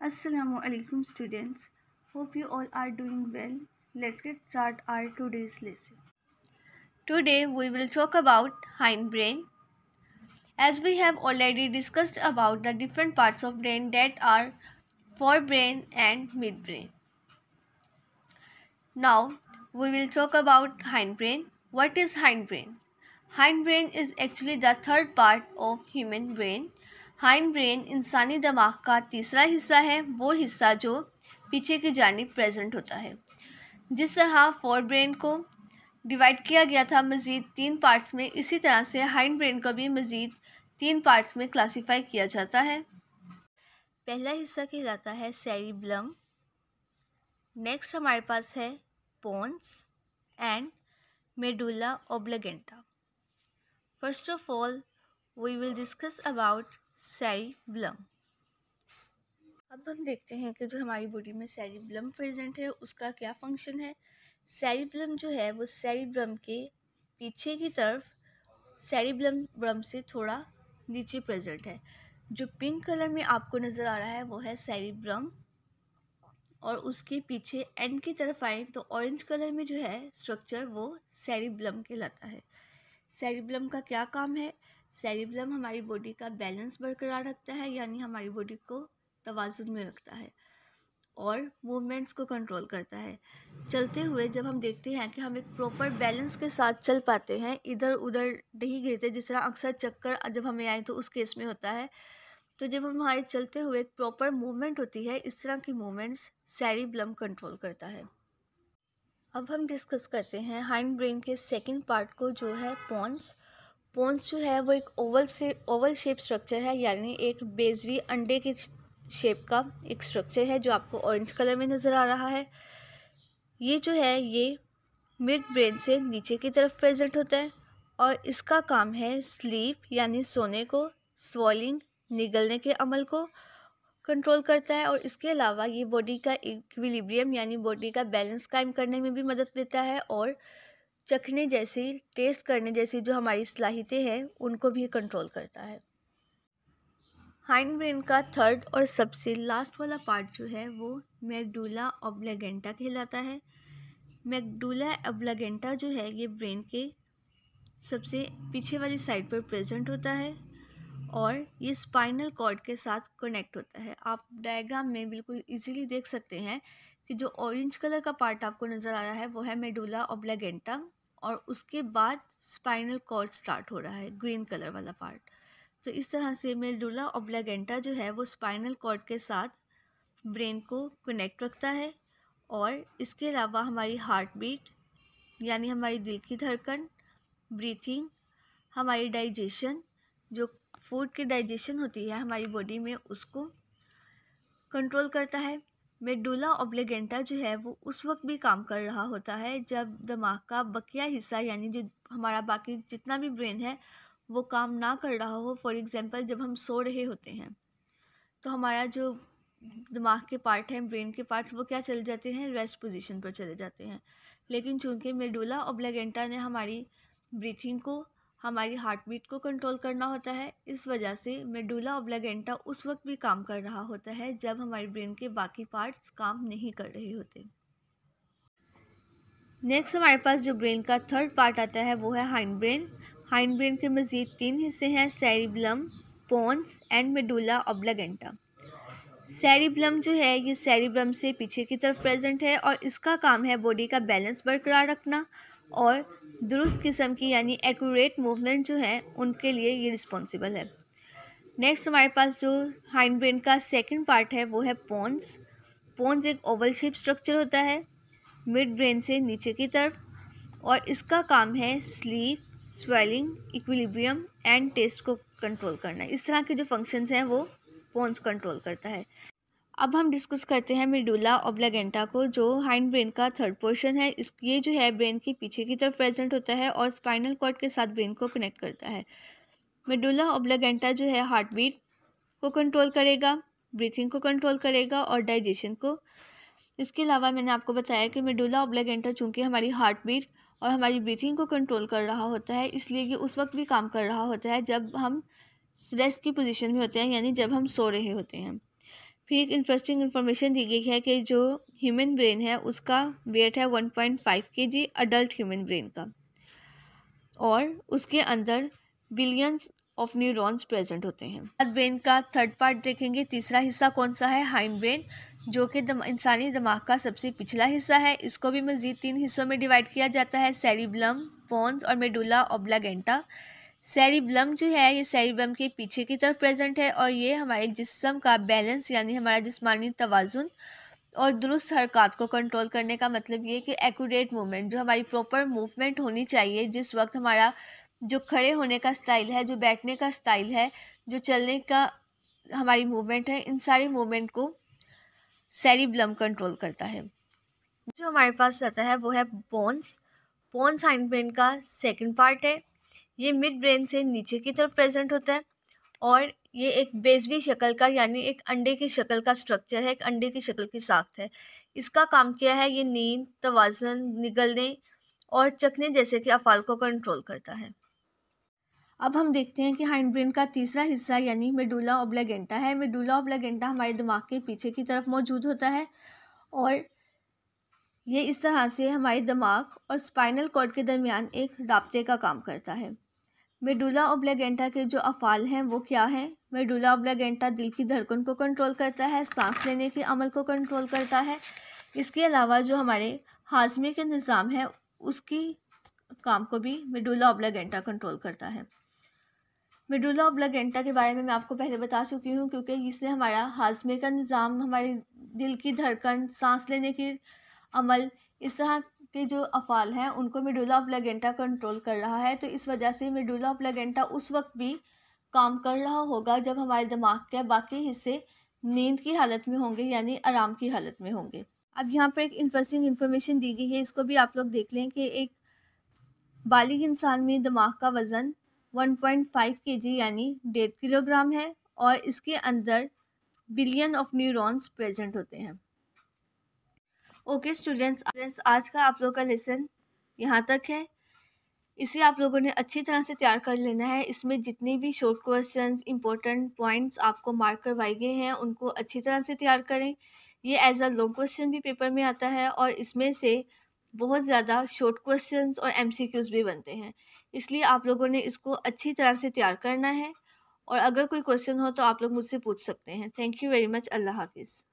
Assalamu alaikum students. Hope you all are doing well. Let's get start our today's lesson. Today we will talk about hindbrain. As we have already discussed about the different parts of brain that are forebrain and midbrain. Now we will talk about hindbrain. What is hindbrain? Hindbrain is actually the third part of human brain. Hind brain इंसानी दिमाग का तीसरा हिस्सा है, वो हिस्सा जो पीछे की जानिब प्रेजेंट होता है। जिस तरह फोर ब्रेन को डिवाइड किया गया था मज़ीद 3 पार्ट्स में, इसी तरह से हाइंड ब्रेन को भी मज़ीद 3 पार्ट्स में क्लासीफाई किया जाता है। पहला हिस्सा कहलाता है सेरिब्लम। नेक्स्ट हमारे पास है pons and medulla oblongata. First of all we will discuss about cerebellum. अब हम देखते हैं कि जो हमारी बॉडी में सेरिब्लम प्रेजेंट है उसका क्या फंक्शन है। सेरिब्लम जो है वो सेरिब्रम के पीछे की तरफ सेरिब्लम से थोड़ा नीचे प्रेजेंट है। जो पिंक कलर में आपको नज़र आ रहा है वो है सेरिब्रम, और उसके पीछे एंड की तरफ आए तो ऑरेंज कलर में जो है स्ट्रक्चर वो सेरिब्लम कहलाता है। सेरिब्लम का क्या काम है? सेरिब्लम हमारी बॉडी का बैलेंस बरकरार रखता है, यानी हमारी बॉडी को तवाज़ुन में रखता है और मूवमेंट्स को कंट्रोल करता है। चलते हुए जब हम देखते हैं कि हम एक प्रॉपर बैलेंस के साथ चल पाते हैं, इधर उधर नहीं गिरते, जिस तरह अक्सर चक्कर जब हमें आए तो उस केस में होता है, तो जब हम हमारे चलते हुए एक प्रॉपर मूवमेंट होती है, इस तरह की मूवमेंट्स सेरिब्लम कंट्रोल करता है। अब हम डिस्कस करते हैं हाइंड ब्रेन के सेकंड पार्ट को, जो है पोन्स। पोन्स जो है वो एक ओवल शेप स्ट्रक्चर है, यानी एक बेजवी अंडे के शेप का एक स्ट्रक्चर है जो आपको ऑरेंज कलर में नज़र आ रहा है। ये जो है ये मिड ब्रेन से नीचे की तरफ प्रेजेंट होता है और इसका काम है स्लीप यानी सोने को, स्वॉलिंग निगलने के अमल को कंट्रोल करता है, और इसके अलावा ये बॉडी का इक्विलिब्रियम यानी बॉडी का बैलेंस कायम करने में भी मदद देता है, और चखने जैसी, टेस्ट करने जैसी जो हमारी सलाहियतें हैं उनको भी कंट्रोल करता है। हाइंड ब्रेन का थर्ड और सबसे लास्ट वाला पार्ट जो है वो मेडुला ऑब्लिगेंटा कहलाता है। मेडुला ऑब्लिगेंटा जो है ये ब्रेन के सबसे पीछे वाली साइड पर प्रेजेंट होता है और ये स्पाइनल कॉर्ड के साथ कनेक्ट होता है। आप डायग्राम में बिल्कुल इजीली देख सकते हैं कि जो ऑरेंज कलर का पार्ट आपको नज़र आ रहा है वो है मेडुला ऑब्लिगेंटा, और उसके बाद स्पाइनल कॉर्ड स्टार्ट हो रहा है, ग्रीन कलर वाला पार्ट। तो इस तरह से मेडुला ऑब्लिगेंटा जो है वो स्पाइनल कॉर्ड के साथ ब्रेन को कनेक्ट रखता है, और इसके अलावा हमारी हार्ट बीट यानी हमारी दिल की धड़कन, ब्रीथिंग, हमारी डाइजेशन, जो फूड की डाइजेशन होती है हमारी बॉडी में, उसको कंट्रोल करता है। मेडुला ऑब्लिगेंटा जो है वो उस वक्त भी काम कर रहा होता है जब दिमाग का बकिया हिस्सा यानी जो हमारा बाकी जितना भी ब्रेन है वो काम ना कर रहा हो। फॉर एग्जांपल जब हम सो रहे होते हैं तो हमारा जो दिमाग के पार्ट हैं, ब्रेन के पार्ट्स, वो क्या चले जाते हैं, रेस्ट पोजीशन पर चले जाते हैं। लेकिन चूंकि मेडुला ऑब्लिगेंटा ने हमारी ब्रीथिंग को, हमारी हार्ट बीट को कंट्रोल करना होता है, इस वजह से मेडुला ऑब्लिगेंटा उस वक्त भी काम कर रहा होता है जब हमारे ब्रेन के बाकी पार्ट्स काम नहीं कर रहे होते। नेक्स्ट हमारे पास जो ब्रेन का थर्ड पार्ट आता है वो है हाइंड ब्रेन। हाइंड ब्रेन के मज़ीद 3 हिस्से हैं, cerebellum, pons and medulla oblongata. Cerebellum जो है ये सेरिब्रम से पीछे की तरफ प्रेजेंट है और इसका काम है बॉडी का बैलेंस बरकरार रखना और दुरुस्त किस्म की यानी एक्यूरेट मूवमेंट जो है उनके लिए ये रिस्पॉन्सिबल है। नेक्स्ट हमारे पास जो हाइंड ब्रेन का सेकंड पार्ट है वो है पोन्स। पोन्स एक ओवल शेप स्ट्रक्चर होता है मिड ब्रेन से नीचे की तरफ, और इसका काम है sleep, swelling, equilibrium and taste को कंट्रोल करना। इस तरह के जो फंक्शंस हैं वो पोन्स कंट्रोल करता है। अब हम डिस्कस करते हैं मेडुला ऑब्लिगेंटा को, जो हाइंड ब्रेन का थर्ड पोर्शन है। ये जो है ब्रेन के पीछे की तरफ प्रेजेंट होता है और स्पाइनल कॉर्ड के साथ ब्रेन को कनेक्ट करता है। मेडुला ऑब्लिगेंटा जो है हार्ट बीट को कंट्रोल करेगा, ब्रीथिंग को कंट्रोल करेगा और डाइजेशन को। इसके अलावा मैंने आपको बताया कि मेडुला ऑब्लिगेंटा चूँकि हमारी हार्ट बीट और हमारी ब्रीथिंग को कंट्रोल कर रहा होता है, इसलिए ये उस वक्त भी काम कर रहा होता है जब हम रेस्ट की पोजीशन में होते हैं, यानी जब हम सो रहे होते हैं। फिर एक इंटरेस्टिंग इन्फॉर्मेशन दी गई है कि जो ह्यूमन ब्रेन है उसका वेट है 1.5 kg अडल्ट ह्यूमन ब्रेन का, और उसके अंदर बिलियंस ऑफ न्यूरॉन्स प्रेजेंट होते हैं। अब ब्रेन का थर्ड पार्ट देखेंगे। तीसरा हिस्सा कौन सा है? हाइंड ब्रेन, जो कि इंसानी दिमाग का सबसे पिछला हिस्सा है। इसको भी मज़ीद 3 हिस्सों में डिवाइड किया जाता है, सेरिबलम, पोन्स और मेडुला ऑब्लागेंटा। सेरिबलम जो है ये सेरिबलम के पीछे की तरफ प्रेजेंट है, और ये हमारे जिस्म का बैलेंस यानी हमारा जिस्मानी तवाज़ुन और दुरुस्त हरकत को कंट्रोल करने का मतलब ये कि एक्यूरेट मूवमेंट, जो हमारी प्रॉपर मूवमेंट होनी चाहिए, जिस वक्त हमारा जो खड़े होने का स्टाइल है, जो बैठने का स्टाइल है, जो चलने का हमारी मूवमेंट है, इन सारी मूवमेंट को सेरिबलम कंट्रोल करता है। जो हमारे पास आता है वो है पोन्स। पोन्स हाइंड ब्रेन का सेकंड पार्ट है। ये मिड ब्रेन से नीचे की तरफ प्रेजेंट होता है, और ये एक बेजवी शक्ल का यानी एक अंडे की शक्ल का स्ट्रक्चर है, एक अंडे की शक्ल की साख्त है। इसका काम क्या है? ये नींद, तवाज़ुन, निगलने और चखने जैसे कि अफ़ाल को कंट्रोल करता है। अब हम देखते हैं कि हाइंड ब्रेन का तीसरा हिस्सा यानी मेडुला ऑब्लागेंटा है। मेडुला ऑब्लागेंटा हमारे दिमाग के पीछे की तरफ मौजूद होता है, और ये इस तरह से हमारे दिमाग और स्पाइनल कॉर्ड के दरमियान एक राब्ते का काम करता है। मेडुला ऑब्लागेंटा के जो अफ़ाल हैं वो क्या हैं? मेडुला ऑब्लागेंटा दिल की धड़कन को कंट्रोल करता है, सांस लेने के अमल को कंट्रोल करता है। इसके अलावा जो हमारे हाजमे के निज़ाम है उसकी काम को भी मेडुला ऑब्लागेंटा कंट्रोल करता है। मेडुला ऑब्लागेंटा के बारे में मैं आपको पहले बता चुकी हूँ, क्योंकि इससे हमारा हाजमे का निज़ाम, हमारे दिल की धड़कन, सांस लेने के अमल, इस तरह के जो अफ़ाल हैं उनको मेडुला ऑब्लागेंटा कंट्रोल कर रहा है। तो इस वजह से मेडुला ऑब्लागेंटा उस वक्त भी काम कर रहा होगा जब हमारे दिमाग के बाकी हिस्से नींद की हालत में होंगे यानी आराम की हालत में होंगे। अब यहाँ पर एक इंटरेस्टिंग इन्फॉर्मेशन दी गई है, इसको भी आप लोग देख लें कि एक बालिग इंसान में दिमाग का वज़न 1.5 kg यानी 1.5 किलोग्राम है, और इसके अंदर बिलियन ऑफ न्यूरॉन्स प्रेजेंट होते हैं। ओके स्टूडेंट्स, आज का आप लोग का लेसन यहाँ तक है। इसे आप लोगों ने अच्छी तरह से तैयार कर लेना है। इसमें जितने भी शॉर्ट क्वेश्चंस, इंपॉर्टेंट पॉइंट्स आपको मार्क करवाए गए हैं उनको अच्छी तरह से तैयार करें। ये एज अ लॉन्ग क्वेश्चन भी पेपर में आता है, और इसमें से बहुत ज़्यादा शॉर्ट क्वेश्चंस और एमसीक्यूज़ भी बनते हैं, इसलिए आप लोगों ने इसको अच्छी तरह से तैयार करना है। और अगर कोई क्वेश्चन हो तो आप लोग मुझसे पूछ सकते हैं। Thank you very much. अल्लाह हाफिज़।